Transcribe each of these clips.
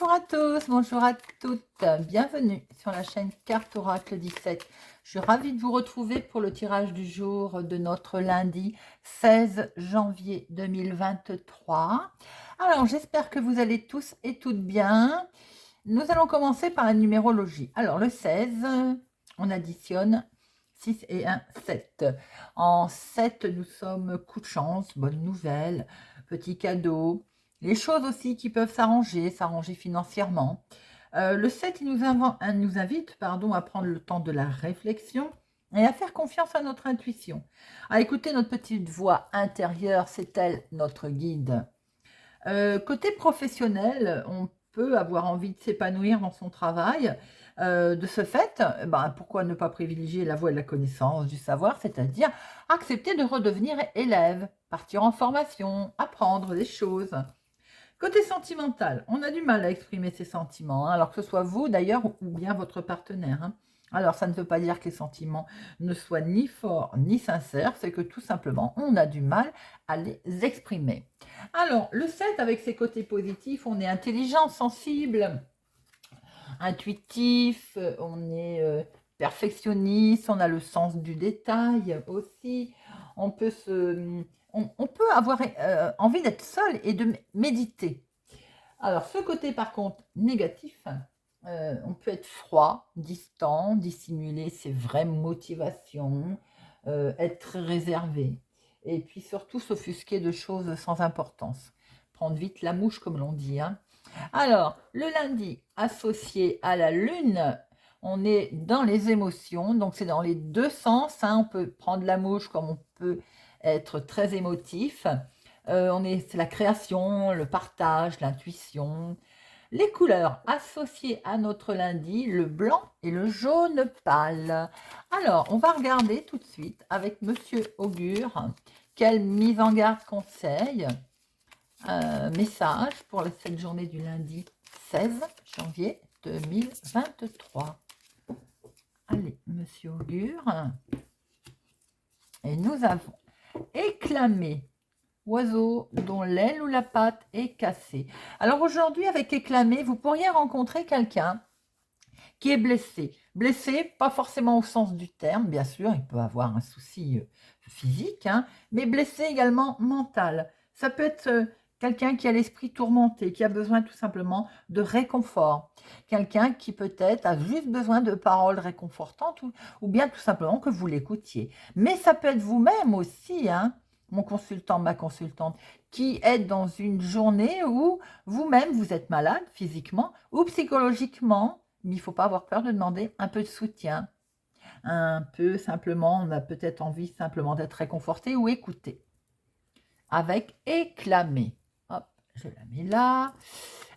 Bonjour à tous, bonjour à toutes, bienvenue sur la chaîne Carte Oracle 17. Je suis ravie de vous retrouver pour le tirage du jour de notre lundi 16 janvier 2023. Alors j'espère que vous allez tous et toutes bien. Nous allons commencer par la numérologie. Alors le 16, on additionne 6 et 1, 7. En 7, nous sommes coup de chance, bonne nouvelle, petit cadeau. Les choses aussi qui peuvent s'arranger financièrement. Le 7, il nous invite à prendre le temps de la réflexion et à faire confiance à notre intuition. À écouter notre petite voix intérieure, c'est elle notre guide. Côté professionnel, on peut avoir envie de s'épanouir dans son travail. De ce fait, pourquoi ne pas privilégier la voie de la connaissance, du savoir, c'est-à-dire accepter de redevenir élève, partir en formation, apprendre des choses. Côté sentimental, on a du mal à exprimer ses sentiments, alors que ce soit vous d'ailleurs ou bien votre partenaire. Alors ça ne veut pas dire que les sentiments ne soient ni forts ni sincères, c'est que tout simplement on a du mal à les exprimer. Alors le 7 avec ses côtés positifs, on est intelligent, sensible, intuitif, on est perfectionniste, on a le sens du détail aussi, on peut on peut avoir envie d'être seul et de méditer. Alors, ce côté, par contre, négatif, on peut être froid, distant, dissimuler ses vraies motivations, être très réservé. Et puis surtout, s'offusquer de choses sans importance. Prendre vite la mouche, comme l'on dit. Alors, le lundi, associé à la lune, on est dans les émotions, donc c'est dans les deux sens. On peut prendre la mouche comme on peut être très émotif. C'est la création, le partage, l'intuition. Les couleurs associées à notre lundi, le blanc et le jaune pâle. Alors, on va regarder tout de suite avec Monsieur Augure quelle mise en garde conseil, message pour cette journée du lundi 16 janvier 2023. Allez, Monsieur Augure. Et nous avons éclamé. Oiseau dont l'aile ou la patte est cassée. Alors aujourd'hui, avec éclamé, vous pourriez rencontrer quelqu'un qui est blessé. Blessé, pas forcément au sens du terme, bien sûr, il peut avoir un souci physique, mais blessé également mental. Ça peut être quelqu'un qui a l'esprit tourmenté, qui a besoin tout simplement de réconfort. Quelqu'un qui peut-être a juste besoin de paroles réconfortantes ou bien tout simplement que vous l'écoutiez. Mais ça peut être vous-même aussi, mon consultant, ma consultante, qui êtes dans une journée où vous-même vous êtes malade physiquement ou psychologiquement, mais il ne faut pas avoir peur de demander un peu de soutien. Un peu simplement, on a peut-être envie simplement d'être réconforté ou écouté. Avec éclamer. Hop, je la mets là.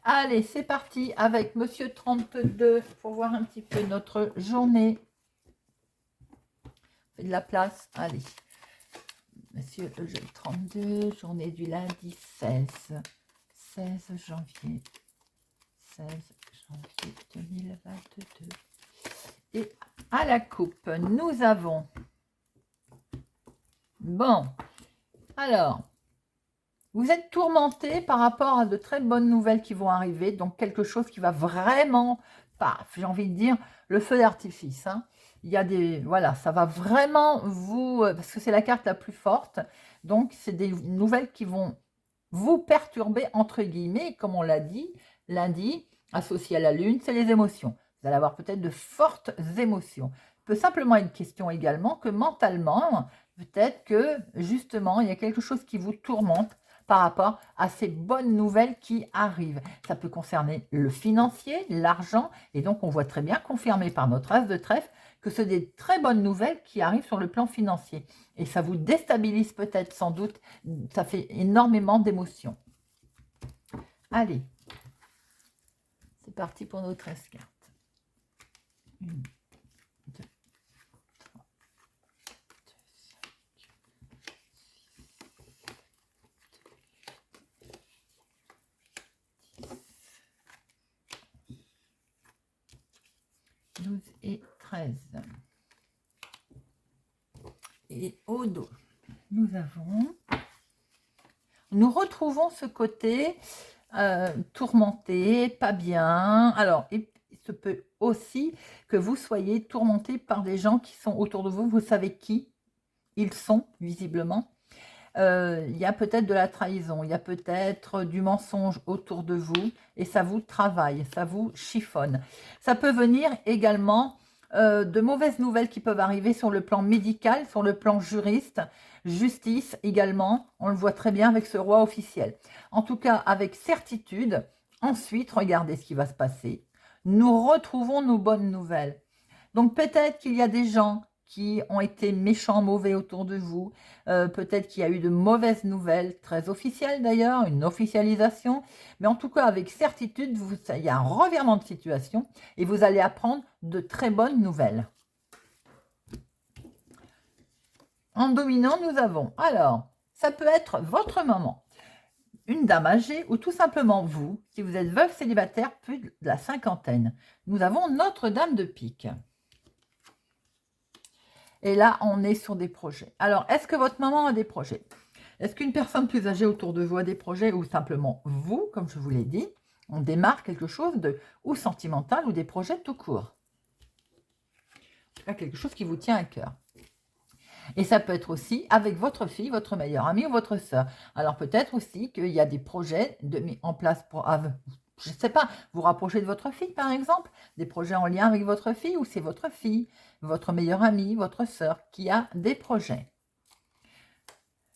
Allez, c'est parti avec Monsieur 32 pour voir un petit peu notre journée. Fait de la place. Allez. Monsieur le 32, journée du lundi 16 janvier. 16 janvier 2022. Et à la coupe, nous avons... Bon, alors, vous êtes tourmenté par rapport à de très bonnes nouvelles qui vont arriver, donc quelque chose qui va vraiment, paf, j'ai envie de dire, le feu d'artifice. Il y a des... Voilà, ça va vraiment vous... Parce que c'est la carte la plus forte, donc c'est des nouvelles qui vont vous perturber, entre guillemets, comme on l'a dit, lundi, associé à la lune, c'est les émotions. Vous allez avoir peut-être de fortes émotions. Il peut simplement être question également que mentalement, peut-être que justement, il y a quelque chose qui vous tourmente par rapport à ces bonnes nouvelles qui arrivent. Ça peut concerner le financier, l'argent, et donc on voit très bien, confirmé par notre as de trèfle, que c'est des très bonnes nouvelles qui arrivent sur le plan financier. Et ça vous déstabilise peut-être, sans doute, ça fait énormément d'émotions. Allez, c'est parti pour nos 13 cartes. 1, 2, 3, 4, 5, 6, 12 et 13. Et au dos, nous retrouvons ce côté tourmenté, pas bien. Alors, il se peut aussi que vous soyez tourmenté par des gens qui sont autour de vous. Vous savez qui ils sont, visiblement. Il y a peut-être de la trahison, il y a peut-être du mensonge autour de vous et ça vous travaille, ça vous chiffonne. Ça peut venir également de mauvaises nouvelles qui peuvent arriver sur le plan médical, sur le plan juriste, justice également. On le voit très bien avec ce roi officiel. En tout cas, avec certitude. Ensuite, regardez ce qui va se passer. Nous retrouvons nos bonnes nouvelles. Donc peut-être qu'il y a des gens qui ont été méchants, mauvais autour de vous. Peut-être qu'il y a eu de mauvaises nouvelles, très officielles d'ailleurs, une officialisation. Mais en tout cas, avec certitude, il y a un revirement de situation et vous allez apprendre de très bonnes nouvelles. En dominant, nous avons, alors, ça peut être votre maman, une dame âgée ou tout simplement vous, si vous êtes veuve célibataire, plus de la cinquantaine. Nous avons Notre-Dame de pique. Et là, on est sur des projets. Alors, est-ce que votre maman a des projets? Est-ce qu'une personne plus âgée autour de vous a des projets ou simplement vous, comme je vous l'ai dit, on démarre quelque chose de ou sentimental ou des projets tout court? En tout cas, quelque chose qui vous tient à cœur. Et ça peut être aussi avec votre fille, votre meilleure amie ou votre sœur. Alors peut-être aussi qu'il y a des projets mis en place pour, je ne sais pas, vous rapprocher de votre fille par exemple, des projets en lien avec votre fille ou c'est votre fille, votre meilleure amie, votre sœur qui a des projets.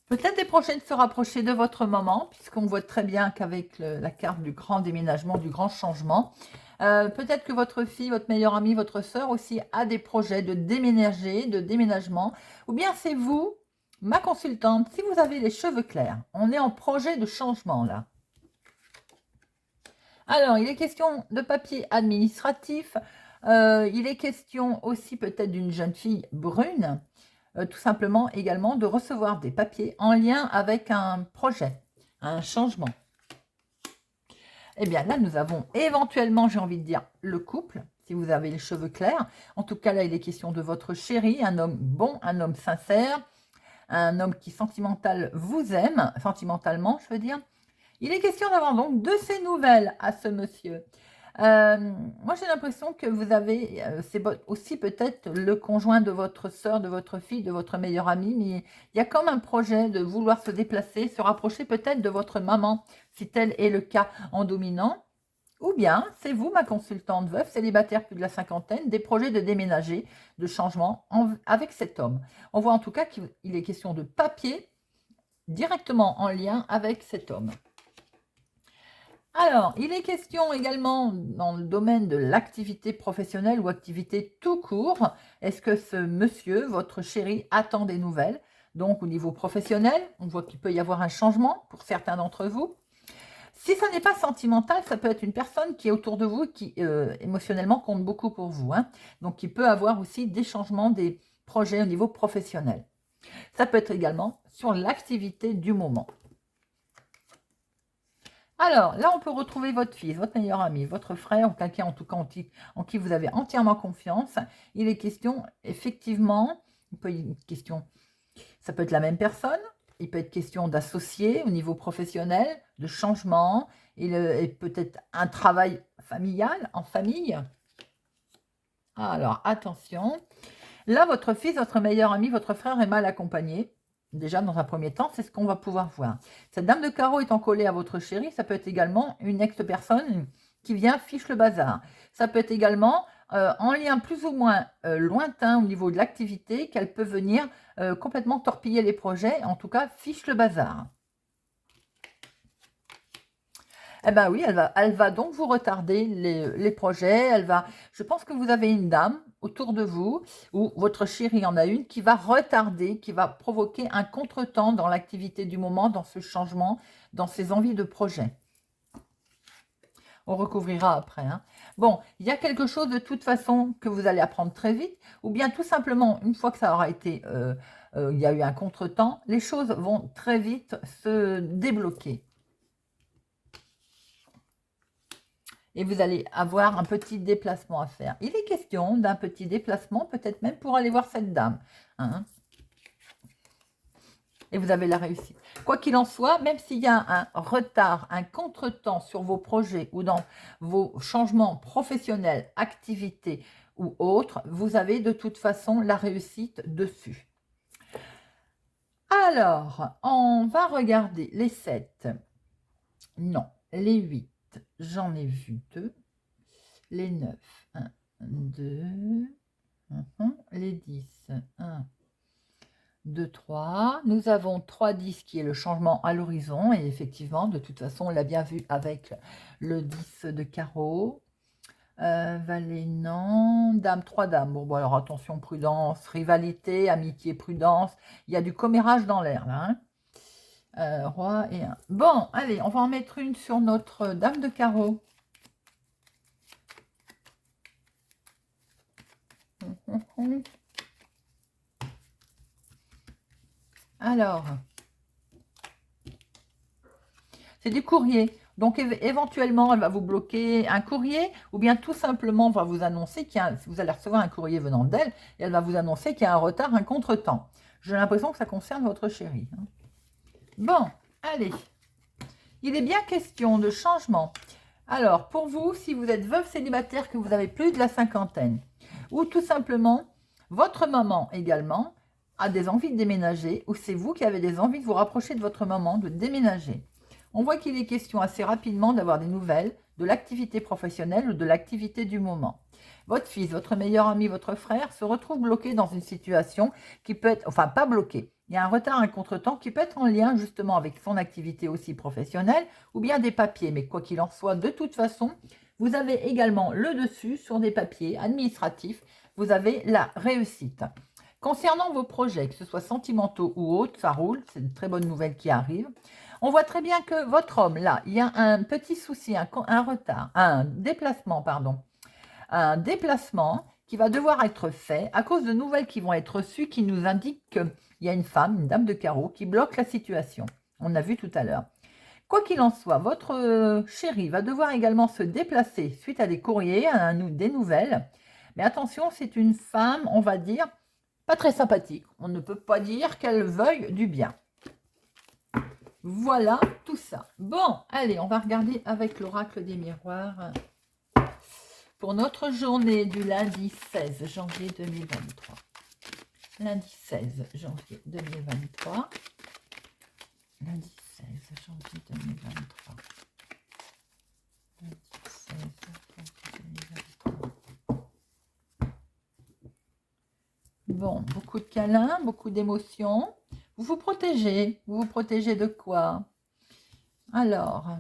Peut-être des projets de se rapprocher de votre maman, puisqu'on voit très bien qu'avec la carte du grand déménagement, du grand changement, peut-être que votre fille, votre meilleure amie, votre sœur aussi a des projets de déménager, de déménagement, ou bien c'est vous, ma consultante, si vous avez les cheveux clairs, on est en projet de changement là. Alors, il est question de papier administratif, il est question aussi peut-être d'une jeune fille brune, tout simplement également de recevoir des papiers en lien avec un projet, un changement. Eh bien là, nous avons éventuellement, j'ai envie de dire, le couple, si vous avez les cheveux clairs. En tout cas, là, il est question de votre chéri, un homme bon, un homme sincère, un homme qui vous aime, sentimentalement, je veux dire. Il est question d'avoir donc de ces nouvelles à ce monsieur. Moi, j'ai l'impression que vous avez, c'est aussi peut-être le conjoint de votre sœur, de votre fille, de votre meilleure amie, mais il y a comme un projet de vouloir se déplacer, se rapprocher peut-être de votre maman, si tel est le cas en dominant. Ou bien, c'est vous, ma consultante veuve, célibataire plus de la cinquantaine, des projets de déménager, de changement avec cet homme. On voit en tout cas qu'il est question de papier directement en lien avec cet homme. Alors, il est question également dans le domaine de l'activité professionnelle ou activité tout court. Est-ce que ce monsieur, votre chéri, attend des nouvelles? Donc, au niveau professionnel, on voit qu'il peut y avoir un changement pour certains d'entre vous. Si ça n'est pas sentimental, ça peut être une personne qui est autour de vous qui émotionnellement compte beaucoup pour vous. Donc, il peut avoir aussi des changements, des projets au niveau professionnel. Ça peut être également sur l'activité du moment. Alors, là, on peut retrouver votre fils, votre meilleur ami, votre frère, ou quelqu'un en tout cas en qui vous avez entièrement confiance. Il est question, effectivement, ça peut être la même personne, il peut être question d'associer au niveau professionnel, de changement, et peut-être un travail familial, en famille. Alors, attention. Là, votre fils, votre meilleur ami, votre frère est mal accompagné. Déjà, dans un premier temps, c'est ce qu'on va pouvoir voir. Cette dame de carreau étant collée à votre chéri, ça peut être également une ex-personne qui vient fiche le bazar. Ça peut être également en lien plus ou moins lointain au niveau de l'activité qu'elle peut venir complètement torpiller les projets, en tout cas fiche le bazar. Eh bien oui, elle va donc vous retarder les projets. Je pense que vous avez une dame autour de vous, ou votre chéri en a une, qui va retarder, qui va provoquer un contretemps dans l'activité du moment, dans ce changement, dans ses envies de projet. On recouvrira après. Bon, il y a quelque chose de toute façon que vous allez apprendre très vite, ou bien tout simplement, une fois que ça aura été, il y a eu un contretemps, les choses vont très vite se débloquer. Et vous allez avoir un petit déplacement à faire. Il est question d'un petit déplacement, peut-être même pour aller voir cette dame. et vous avez la réussite. Quoi qu'il en soit, même s'il y a un retard, un contretemps sur vos projets ou dans vos changements professionnels, activités ou autres, vous avez de toute façon la réussite dessus. Alors, on va regarder les 7. Non, les 8, j'en ai vu 2. Les 9, 1, 2. Les 10, 1, 2, 3. Nous avons 3, 10 qui est le changement à l'horizon. Et effectivement, de toute façon, on l'a bien vu avec le 10 de carreau. Valet, non. Dame, 3 dames. Bon, alors attention, prudence, rivalité, amitié, prudence. Il y a du commérage dans l'air, là. Roi et 1. Bon, allez, on va en mettre une sur notre dame de carreau. Alors, c'est du courrier. Donc, éventuellement, elle va vous bloquer un courrier ou bien tout simplement, on va vous annoncer vous allez recevoir un courrier venant d'elle et elle va vous annoncer qu'il y a un retard, un contretemps. J'ai l'impression que ça concerne votre chérie. Bon, allez. Il est bien question de changement. Alors, pour vous, si vous êtes veuve célibataire, que vous avez plus de la cinquantaine, ou tout simplement, votre maman également a des envies de déménager, ou c'est vous qui avez des envies de vous rapprocher de votre maman, de déménager. On voit qu'il est question assez rapidement d'avoir des nouvelles de l'activité professionnelle ou de l'activité du moment. Votre fils, votre meilleur ami, votre frère se retrouve bloqué dans une situation qui peut être, enfin pas bloqué, il y a un retard, un contretemps qui peut être en lien justement avec son activité aussi professionnelle ou bien des papiers. Mais quoi qu'il en soit, de toute façon, vous avez également le dessus sur des papiers administratifs. Vous avez la réussite. Concernant vos projets, que ce soit sentimentaux ou autres, ça roule. C'est une très bonne nouvelle qui arrive. On voit très bien que votre homme, là, il y a un petit souci, un retard, un déplacement, pardon. Un déplacement qui va devoir être fait à cause de nouvelles qui vont être reçues qui nous indiquent qu'il y a une femme, une dame de carreau, qui bloque la situation. On a vu tout à l'heure. Quoi qu'il en soit, votre chéri va devoir également se déplacer suite à des courriers, à des nouvelles. Mais attention, c'est une femme, on va dire, pas très sympathique. On ne peut pas dire qu'elle veuille du bien. Voilà tout ça. Bon, allez, on va regarder avec l'oracle des miroirs pour notre journée du lundi 16 janvier 2023. Lundi 16 janvier 2023. Lundi 16 janvier 2023. Lundi 16 janvier 2023. Bon, beaucoup de câlins, beaucoup d'émotions. Vous vous protégez. Vous vous protégez de quoi? Alors,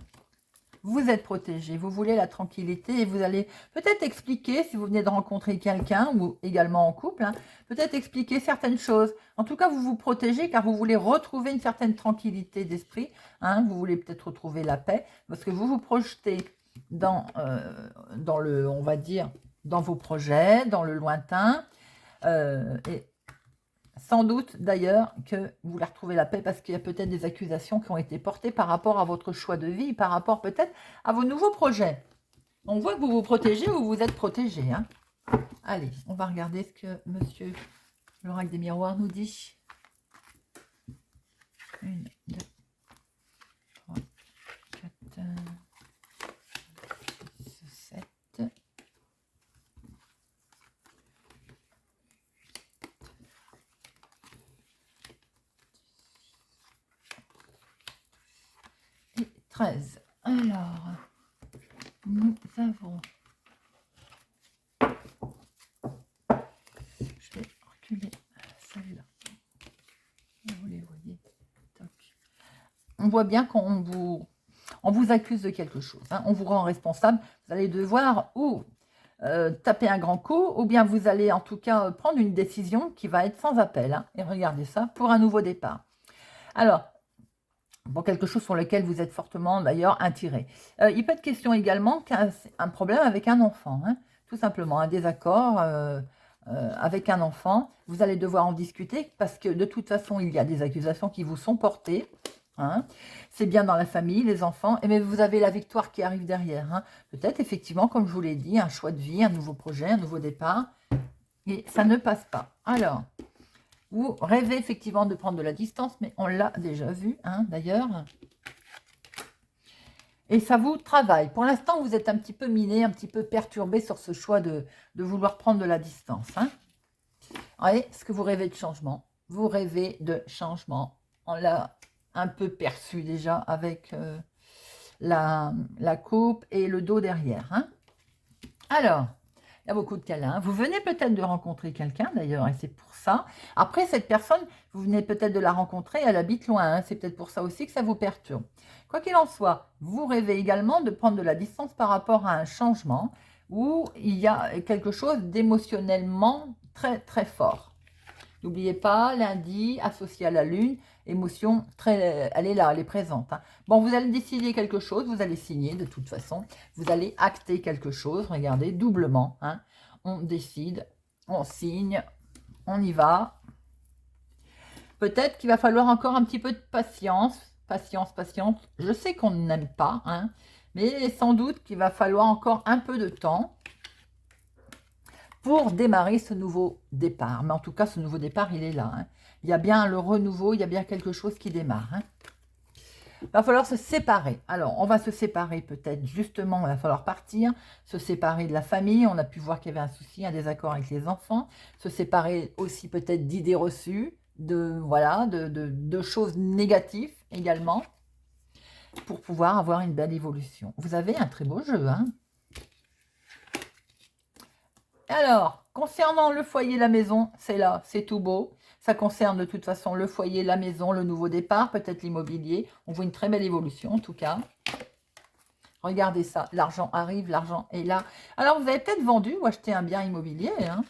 vous êtes protégé, vous voulez la tranquillité et vous allez peut-être expliquer, si vous venez de rencontrer quelqu'un ou également en couple, hein, peut-être expliquer certaines choses. En tout cas, vous vous protégez car vous voulez retrouver une certaine tranquillité d'esprit. Hein, vous voulez peut-être retrouver la paix parce que vous vous projetez dans le, on va dire, dans vos projets, dans le lointain. Et sans doute d'ailleurs que vous voulez retrouver la paix parce qu'il y a peut-être des accusations qui ont été portées par rapport à votre choix de vie, par rapport peut-être à vos nouveaux projets. On voit que vous vous protégez ou vous êtes protégé. Hein. Allez, on va regarder ce que monsieur l'oracle des miroirs nous dit. 1, 2, 3, 4, 6, 7. Et 13. Alors, nous avons... Je vais reculer celle-là. Vous les voyez. Toc. On voit bien qu'on vous accuse de quelque chose. Hein. On vous rend responsable. Vous allez devoir ou taper un grand coup, ou bien vous allez en tout cas prendre une décision qui va être sans appel. Hein. Et regardez ça, pour un nouveau départ. Alors, pour quelque chose sur lequel vous êtes fortement d'ailleurs attiré. Il peut être question également qu'un problème avec un enfant, hein, tout simplement, un désaccord avec un enfant. Vous allez devoir en discuter parce que de toute façon, il y a des accusations qui vous sont portées. Hein. C'est bien dans la famille, les enfants, mais vous avez la victoire qui arrive derrière. Hein. Peut-être effectivement, comme je vous l'ai dit, un choix de vie, un nouveau projet, un nouveau départ, et ça ne passe pas. Alors, Vous rêvez effectivement de prendre de la distance, mais on l'a déjà vu, hein, d'ailleurs. Et ça vous travaille. Pour l'instant, vous êtes un petit peu miné, un petit peu perturbé sur ce choix de vouloir prendre de la distance. Hein. Est-ce que vous rêvez de changement? Vous rêvez de changement. On l'a un peu perçu déjà avec la coupe et le dos derrière. Hein. Alors, il y a beaucoup de câlins. Vous venez peut-être de rencontrer quelqu'un d'ailleurs, et c'est pour ça. Après, cette personne, vous venez peut-être de la rencontrer, elle habite loin. Hein, c'est peut-être pour ça aussi que ça vous perturbe. Quoi qu'il en soit, vous rêvez également de prendre de la distance par rapport à un changement où il y a quelque chose d'émotionnellement très très fort. N'oubliez pas, lundi, associé à la lune, émotion, très, elle est là, elle est présente. Hein. Bon, vous allez décider quelque chose, vous allez signer de toute façon. Vous allez acter quelque chose, regardez, doublement. Hein. On décide, on signe, on y va. Peut-être qu'il va falloir encore un petit peu de patience. Patience, patience. Je sais qu'on n'aime pas, hein, mais sans doute qu'il va falloir encore un peu de temps pour démarrer ce nouveau départ. Mais en tout cas, ce nouveau départ, il est là. Hein. Il y a bien le renouveau, il y a bien quelque chose qui démarre. Hein. Il va falloir se séparer. Alors, on va se séparer peut-être justement, il va falloir partir, se séparer de la famille. On a pu voir qu'il y avait un souci, un désaccord avec les enfants. Se séparer aussi peut-être d'idées reçues, voilà, de choses négatives également, pour pouvoir avoir une belle évolution. Vous avez un très beau jeu, hein. Alors, concernant le foyer, la maison, c'est là, c'est tout beau. Ça concerne de toute façon le foyer, la maison, le nouveau départ, peut-être l'immobilier. On voit une très belle évolution en tout cas. Regardez ça, l'argent arrive, l'argent est là. Alors, vous avez peut-être vendu ou acheté un bien immobilier. Hein.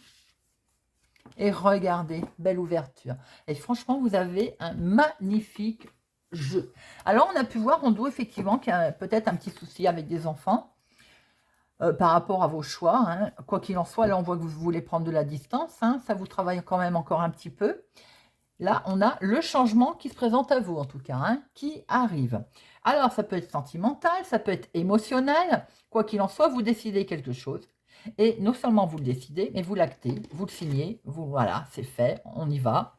Et regardez, belle ouverture. Et franchement, vous avez un magnifique jeu. Alors, on a pu voir, on doit effectivement qu'il y a peut-être un petit souci avec des enfants. Par rapport à vos choix. Hein. Quoi qu'il en soit, là, on voit que vous voulez prendre de la distance. Hein. Ça vous travaille quand même encore un petit peu. Là, on a le changement qui se présente à vous, en tout cas, hein, qui arrive. Alors, ça peut être sentimental, ça peut être émotionnel. Quoi qu'il en soit, vous décidez quelque chose. Et non seulement vous le décidez, mais vous l'actez, vous le signez. Vous, voilà, c'est fait, on y va.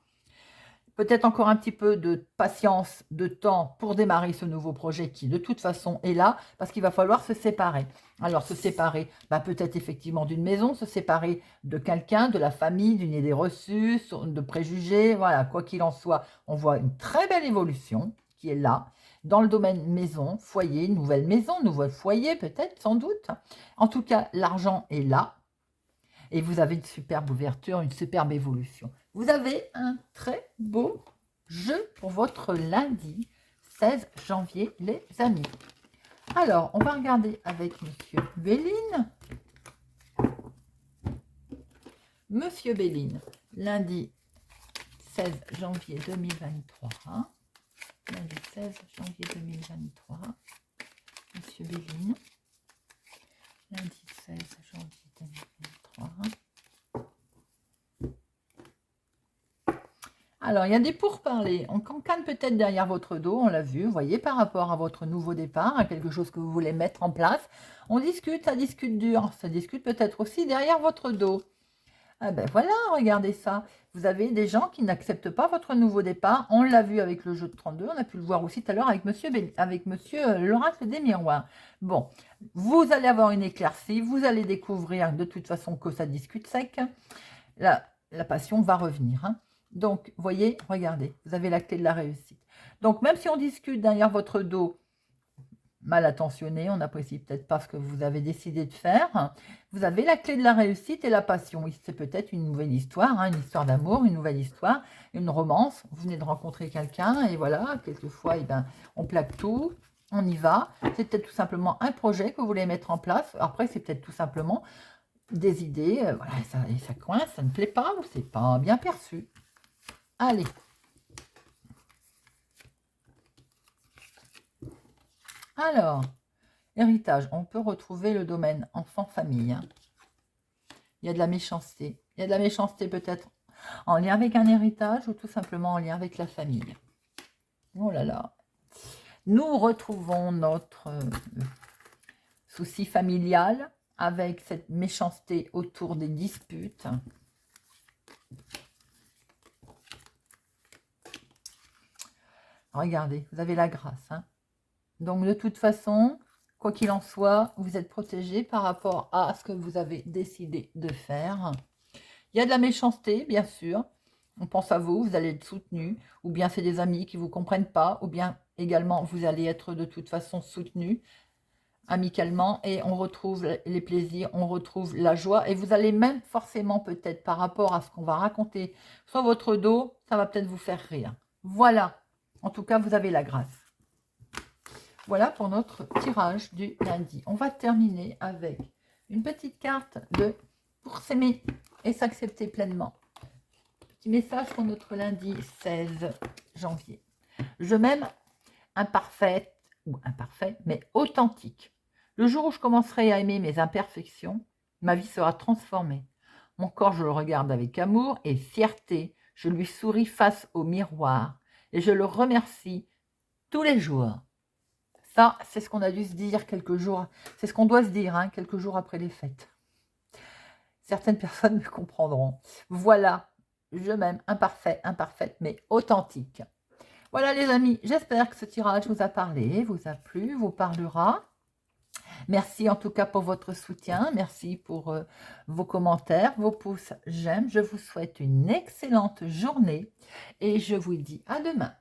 Peut-être encore un petit peu de patience, de temps pour démarrer ce nouveau projet qui, de toute façon, est là, parce qu'il va falloir se séparer. Alors, se séparer, bah, peut-être effectivement d'une maison, se séparer de quelqu'un, de la famille, d'une idée reçue, de préjugés, voilà, quoi qu'il en soit, on voit une très belle évolution qui est là, dans le domaine maison, foyer, nouvelle maison, nouvel foyer, peut-être, sans doute. En tout cas, l'argent est là, et vous avez une superbe ouverture, une superbe évolution. Vous avez un très beau jeu pour votre lundi 16 janvier, les amis. Alors, on va regarder avec Monsieur Béline. Monsieur Béline, lundi 16 janvier 2023. Hein, lundi 16 janvier 2023. Monsieur Béline, lundi 16 janvier 2023. Alors, il y a des pourparlers. On cancane peut-être derrière votre dos, on l'a vu, vous voyez, par rapport à votre nouveau départ, à quelque chose que vous voulez mettre en place. On discute, ça discute dur, ça discute peut-être aussi derrière votre dos. Ah ben voilà, regardez ça. Vous avez des gens qui n'acceptent pas votre nouveau départ. On l'a vu avec le jeu de 32, on a pu le voir aussi tout à l'heure avec monsieur l'oracle des miroirs. Bon, vous allez avoir une éclaircie, vous allez découvrir de toute façon que ça discute sec. La passion va revenir, hein. Donc, voyez, regardez, vous avez la clé de la réussite. Donc, même si on discute derrière votre dos, mal attentionné, on n'apprécie peut-être pas ce que vous avez décidé de faire, vous avez la clé de la réussite et la passion. Oui, c'est peut-être une nouvelle histoire, hein, une histoire d'amour, une nouvelle histoire, une romance. Vous venez de rencontrer quelqu'un et voilà, quelquefois, eh ben, on plaque tout, on y va. C'est peut-être tout simplement un projet que vous voulez mettre en place. Après, c'est peut-être tout simplement des idées, voilà, ça coince, ça ne plaît pas ou c'est pas bien perçu. Allez. Alors, héritage, on peut retrouver le domaine enfant-famille. Hein. Il y a de la méchanceté. Il y a de la méchanceté peut-être en lien avec un héritage ou tout simplement en lien avec la famille. Oh là là. Nous retrouvons notre souci familial avec cette méchanceté autour des disputes. Regardez, vous avez la grâce. Hein. Donc, de toute façon, quoi qu'il en soit, vous êtes protégé par rapport à ce que vous avez décidé de faire. Il y a de la méchanceté, bien sûr. On pense à vous, vous allez être soutenu. Ou bien c'est des amis qui ne vous comprennent pas. Ou bien également, vous allez être de toute façon soutenu amicalement. Et on retrouve les plaisirs, on retrouve la joie. Et vous allez même forcément peut-être par rapport à ce qu'on va raconter sur votre dos, ça va peut-être vous faire rire. Voilà. En tout cas, vous avez la grâce. Voilà pour notre tirage du lundi. On va terminer avec une petite carte pour s'aimer et s'accepter pleinement. Petit message pour notre lundi 16 janvier. Je m'aime imparfaite ou imparfait, mais authentique. Le jour où je commencerai à aimer mes imperfections, ma vie sera transformée. Mon corps, je le regarde avec amour et fierté. Je lui souris face au miroir et je le remercie tous les jours. Ça, c'est ce qu'on a dû se dire quelques jours. C'est ce qu'on doit se dire hein, quelques jours après les fêtes. Certaines personnes me comprendront. Voilà, je m'aime, imparfait, imparfaite, mais authentique. Voilà les amis, j'espère que ce tirage vous a parlé, vous a plu, vous parlera. Merci en tout cas pour votre soutien, merci pour vos commentaires, vos pouces j'aime. Je vous souhaite une excellente journée et je vous dis à demain.